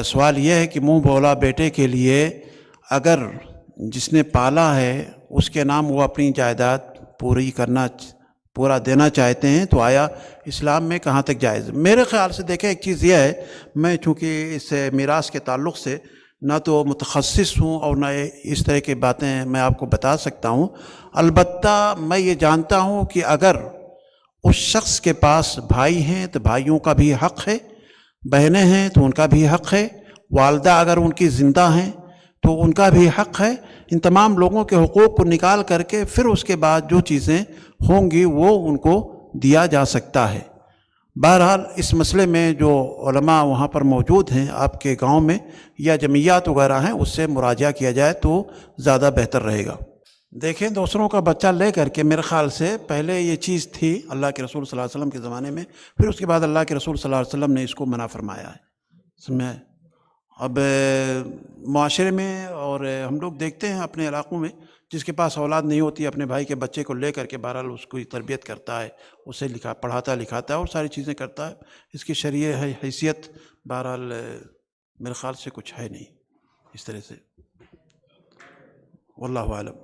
سوال یہ ہے کہ منہ بولا بیٹے کے لیے اگر جس نے پالا ہے اس کے نام وہ اپنی جائیداد پورا دینا چاہتے ہیں تو آیا اسلام میں کہاں تک جائز؟ میرے خیال سے دیکھیں ایک چیز یہ ہے، میں چونکہ اس میراث کے تعلق سے نہ تو متخصص ہوں اور نہ اس طرح کی باتیں میں آپ کو بتا سکتا ہوں، البتہ میں یہ جانتا ہوں کہ اگر اس شخص کے پاس بھائی ہیں تو بھائیوں کا بھی حق ہے، بہنیں ہیں تو ان کا بھی حق ہے، والدہ اگر ان کی زندہ ہیں تو ان کا بھی حق ہے۔ ان تمام لوگوں کے حقوق کو نکال کر کے پھر اس کے بعد جو چیزیں ہوں گی وہ ان کو دیا جا سکتا ہے۔ بہرحال اس مسئلے میں جو علماء وہاں پر موجود ہیں آپ کے گاؤں میں یا جمعیات وغیرہ ہیں اس سے مراجعہ کیا جائے تو زیادہ بہتر رہے گا۔ دیکھیں دوسروں کا بچہ لے کر کے میرے خیال سے پہلے یہ چیز تھی اللہ کے رسول صلی اللہ علیہ وسلم کے زمانے میں، پھر اس کے بعد اللہ کے رسول صلی اللہ علیہ وسلم نے اس کو منع فرمایا ہے۔ سمجھے؟ اب معاشرے میں اور ہم لوگ دیکھتے ہیں اپنے علاقوں میں جس کے پاس اولاد نہیں ہوتی اپنے بھائی کے بچے کو لے کر کے بہرحال اس کو تربیت کرتا ہے، اسے پڑھاتا لکھاتا ہے اور ساری چیزیں کرتا ہے۔ اس کی شرعی حیثیت بہرحال میرے خیال سے کچھ ہے نہیں اس طرح سے، واللہ اعلم۔